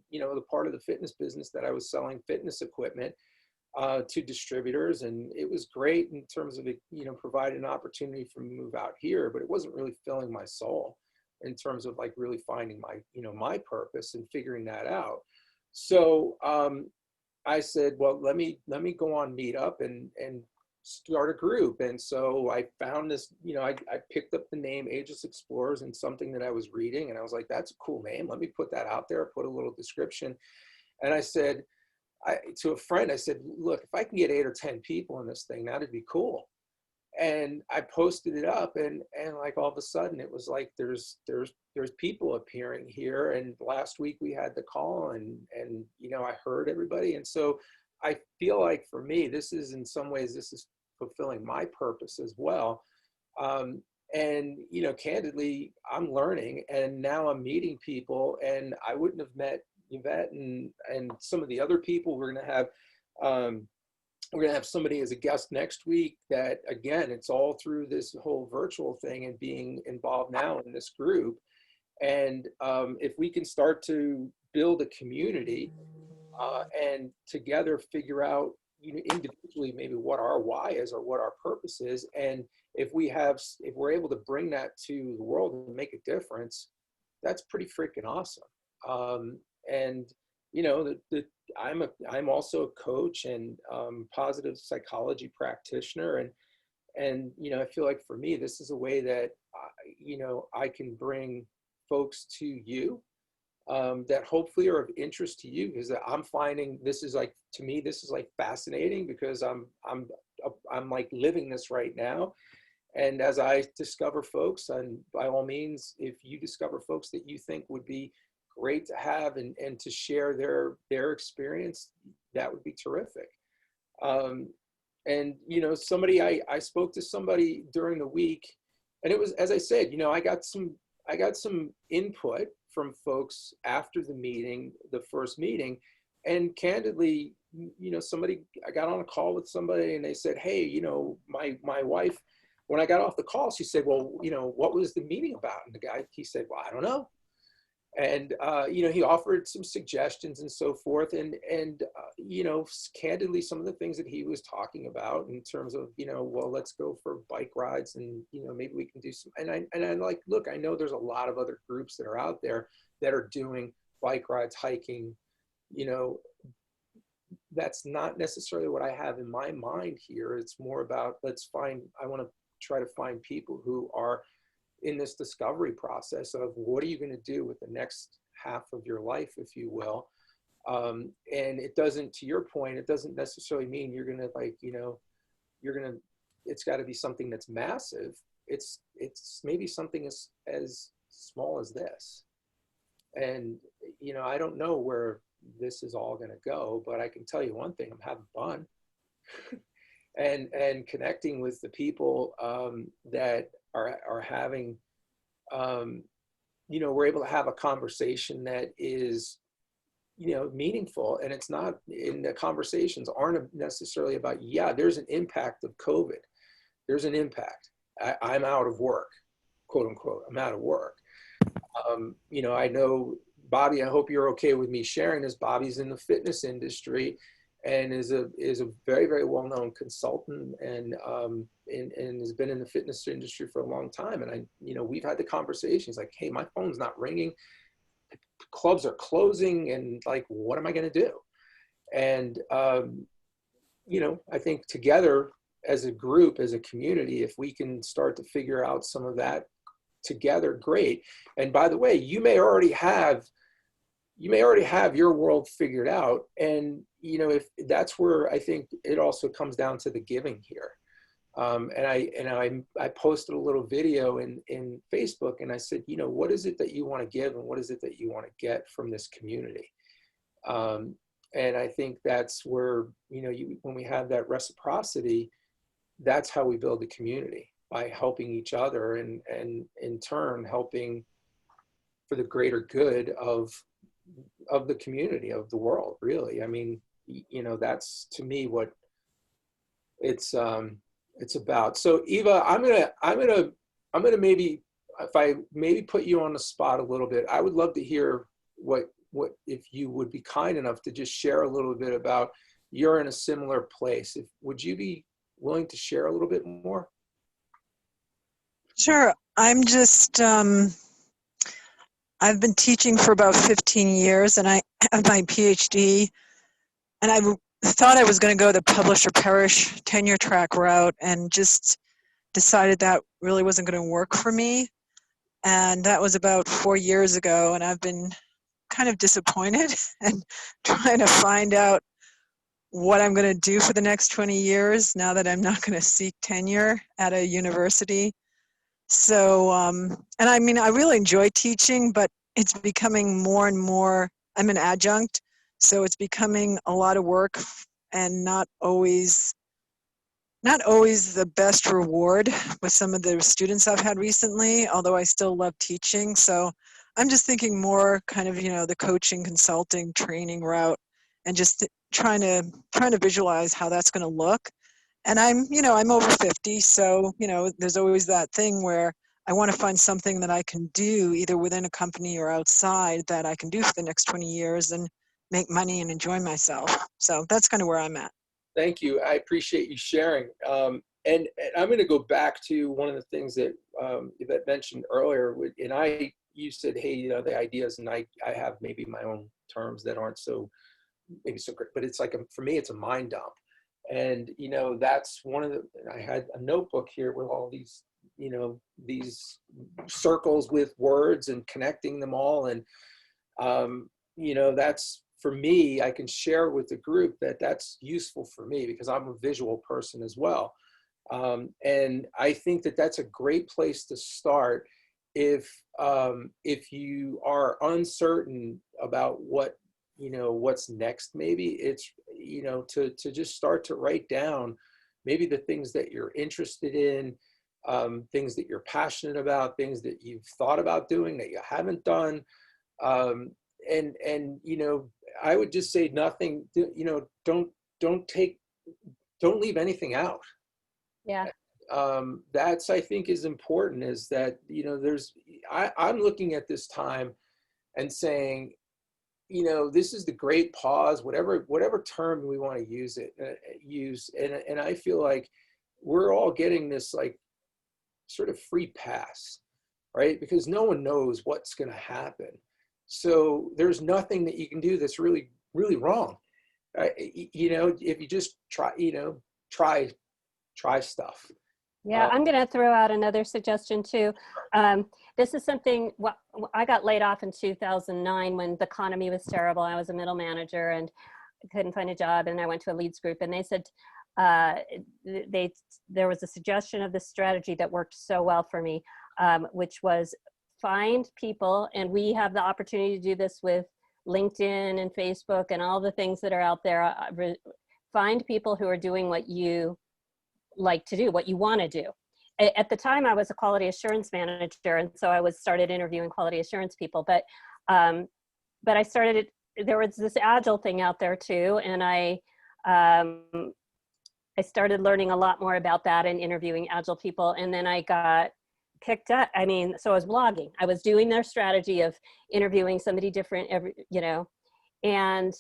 Speaker 2: you know, the part of the fitness business that I was selling fitness equipment to distributors, and it was great in terms of it, you know, providing an opportunity for me to move out here, but it wasn't really filling my soul in terms of like really finding my, you know, my purpose and figuring that out. So I said, well, let me go on Meetup and start a group. And so I found this, you know, I picked up the name Ageless Explorers and something that I was reading, and I was like, that's a cool name. Let me put that out there, put a little description. And I said, to a friend, I said, look, if I can get 8 or 10 people in this thing, that'd be cool. And I posted it up, and like all of a sudden it was like there's people appearing here. And last week we had the call, and you know, I heard everybody. And so I feel like for me, this is in some ways, this is fulfilling my purpose as well. And you know, candidly, I'm learning, and now I'm meeting people, and I wouldn't have met Yvette and some of the other people. We're going to have somebody as a guest next week that, again, it's all through this whole virtual thing and being involved now in this group. And if we can start to build a community and together figure out, you know, individually maybe what our why is or what our purpose is, and if we're able to bring that to the world and make a difference, that's pretty freaking awesome. And you know, I'm also a coach and positive psychology practitioner, and you know, I feel like for me, this is a way that you know, I can bring folks to you that hopefully are of interest to you, because I'm finding this is like, to me, this is like fascinating, because I'm like living this right now. And as I discover folks, and by all means, if you discover folks that you think would be great to have and to share their experience, that would be terrific. And you know, I spoke to somebody during the week, and it was, as I said, you know, I got some input from folks after the first meeting, and candidly, you know, I got on a call with somebody, and they said, hey, you know, my wife, when I got off the call, she said, well, you know, what was the meeting about? And he said, well, I don't know. And you know, he offered some suggestions and so forth, and you know, candidly, some of the things that he was talking about in terms of, you know, well, let's go for bike rides, and you know, maybe we can do some. And I'm like, look, I know there's a lot of other groups that are out there that are doing bike rides, hiking. You know, that's not necessarily what I have in my mind here. It's more about I want to try to find people who are in this discovery process of what are you going to do with the next half of your life, if you will. And it doesn't, to your point, it doesn't necessarily mean you're going to, like, you know, it's got to be something that's massive. It's maybe something as small as this. And, you know, I don't know where this is all going to go, but I can tell you one thing, I'm having fun. and connecting with the people that are having, you know, we're able to have a conversation that is, you know, meaningful. And it's not, in the conversations aren't necessarily about, yeah, there's an impact of COVID. There's an impact. I'm out of work, quote unquote, I'm out of work. You know, I know Bobby, I hope you're okay with me sharing this. Bobby's in the fitness industry and is a very, very well-known consultant, and has been in the fitness industry for a long time. And you know, we've had the conversations like, hey, my phone's not ringing, clubs are closing, and like, what am I going to do? And you know, I think together as a group, as a community, if we can start to figure out some of that together, great. And by the way, you may already have your world figured out. And, if that's where I think it also comes down to the giving here. And I posted a little video in Facebook, and I said, what is it that you want to give, and what is it that you want to get from this community? And I think that's where, when we have that reciprocity, that's how we build a community, by helping each other, and in turn helping for the greater good of the community, of the world, really. I mean, that's to me what it's about. So Eva, I'm gonna maybe, if I maybe put you on the spot a little bit, I would love to hear what if you would be kind enough to just share a little bit about, you're in a similar place. Would you be willing to share a little bit more?
Speaker 4: Sure. I'm just, I've been teaching for about 15 years, and I have my PhD, and I thought I was going to go the publish or perish tenure track route, and just decided that really wasn't going to work for me. And that was about 4 years ago, and I've been kind of disappointed and trying to find out what I'm going to do for the next 20 years now that I'm not going to seek tenure at a university. So, and I mean, I really enjoy teaching, but it's becoming more and more, I'm an adjunct, so it's becoming a lot of work, and not always the best reward with some of the students I've had recently, although I still love teaching. So I'm just thinking more kind of, the coaching, consulting, training route, and just trying to visualize how that's going to look. And I'm over 50, so, there's always that thing where I want to find something that I can do either within a company or outside that I can do for the next 20 years and make money and enjoy myself. So that's kind of where I'm at.
Speaker 2: Thank you. I appreciate you sharing. And I'm going to go back to one of the things that Yvette mentioned earlier. And you said, hey, the ideas, and I have maybe my own terms that aren't maybe so great, but it's like, for me, it's a mind dump. And, that's one of I had a notebook here with all these, these circles with words and connecting them all. And, that's, for me, I can share with the group that's useful for me, because I'm a visual person as well. And I think that's a great place to start if you are uncertain about what's next. Maybe it's, to just start to write down maybe the things that you're interested in, things that you're passionate about, things that you've thought about doing that you haven't done. And I would just say nothing, don't leave anything out.
Speaker 1: Yeah.
Speaker 2: That's, I think, is important, is that, I'm looking at this time and saying, this is the great pause, whatever term we want to use. And I feel like we're all getting this like sort of free pass, right? Because no one knows what's going to happen. So there's nothing that you can do that's really, really wrong. If you just try stuff.
Speaker 1: Yeah, I'm going to throw out another suggestion too. This is something, I got laid off in 2009 when the economy was terrible. I was a middle manager and couldn't find a job, and I went to a leads group, and they said there was a suggestion of this strategy that worked so well for me, which was find people, and we have the opportunity to do this with LinkedIn and Facebook and all the things that are out there. Find people who are doing what you like to do, what you want to do. At the time, I was a quality assurance manager, and so I started interviewing quality assurance people. But I started. There was this Agile thing out there too, and I started learning a lot more about that and interviewing Agile people. And then I got picked up. I mean, so I was blogging. I was doing their strategy of interviewing somebody different and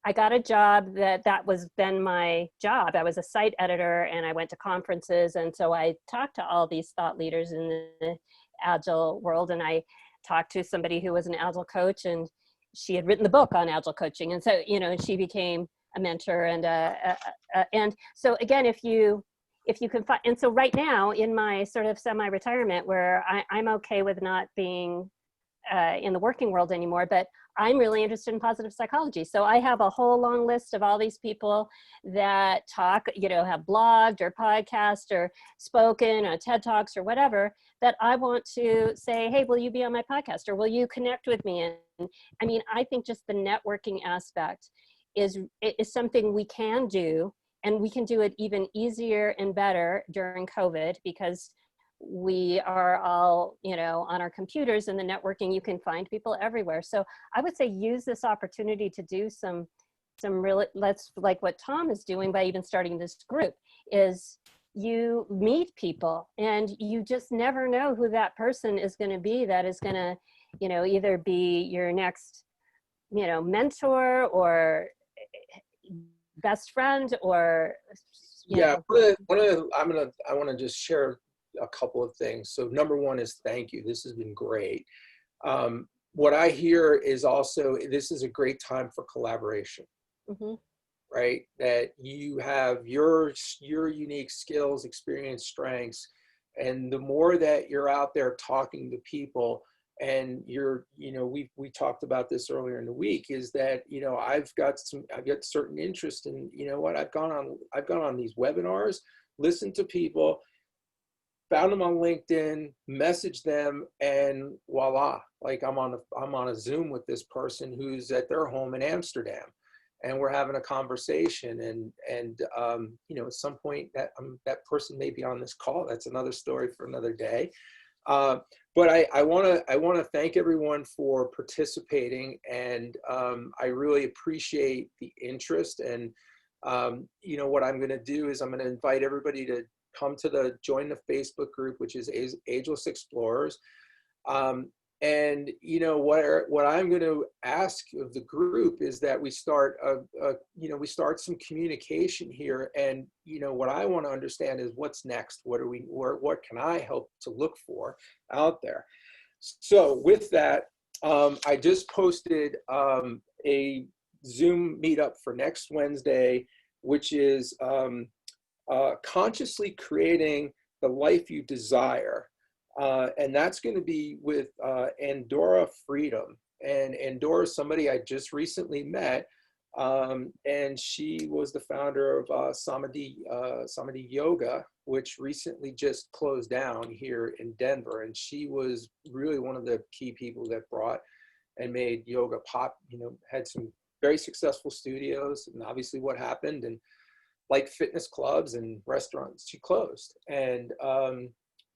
Speaker 1: I got a job that was then my job. I was a site editor, and I went to conferences. And so I talked to all these thought leaders in the Agile world. And I talked to somebody who was an Agile coach, and she had written the book on Agile coaching. And so, she became a mentor. And so again, if you if you can find, and so right now in my sort of semi-retirement where I'm okay with not being in the working world anymore, but I'm really interested in positive psychology. So I have a whole long list of all these people that talk, you know, have blogged or podcast or spoken or TED Talks or whatever, that I want to say, hey, will you be on my podcast or will you connect with me? And I mean, I think just the networking aspect is something we can do, and we can do it even easier and better during COVID because we are all, you know, on our computers, and the networking, you can find people everywhere. So I would say use this opportunity to do some really, let's, like what Tom is doing by even starting this group, is you meet people and you just never know who that person is going to be that is going to, you know, either be your next, you know, mentor or best friend or, you
Speaker 2: Yeah,
Speaker 1: know.
Speaker 2: I want to just share a couple of things. So number one is thank you. This has been great. What I hear is also, this is a great time for collaboration, right? That you have your unique skills, experience, strengths, and the more that you're out there talking to people, and you're, you know, we talked about this earlier in the week, is that, you know, I've got certain interest in, you know what, I've gone on these webinars, listened to people, found them on LinkedIn, messaged them, and voila, like I'm on a Zoom with this person who's at their home in Amsterdam, and we're having a conversation, and you know, at some point that person may be on this call. That's another story for another day. But I want to thank everyone for participating, and I really appreciate the interest. And you know, what I'm going to do is I'm going to invite everybody to come to join the Facebook group, which is Ageless Explorers. And you know, what I'm going to ask of the group is that we start you know, we start some communication here. And you know, what I want to understand is what's next. What can I help to look for out there? So with that, I just posted a Zoom meetup for next Wednesday, which is consciously creating the life you desire. And that's going to be with Andorra Freedom. And Andorra is somebody I just recently met. And she was the founder of Samadhi Yoga, which recently just closed down here in Denver. And she was really one of the key people that brought and made yoga pop, you know, had some very successful studios. And obviously what happened, and like fitness clubs and restaurants, she closed. And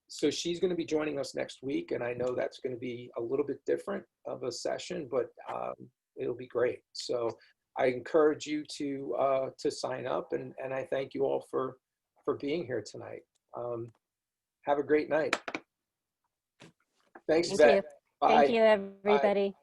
Speaker 2: so she's going to be joining us next week. And I know that's going to be a little bit different of a session, but it'll be great. So I encourage you to sign up, and I thank you all for being here tonight. Have a great night. Thanks,
Speaker 1: Thank
Speaker 2: Vet.
Speaker 1: you.
Speaker 2: Bye.
Speaker 1: Thank you, everybody.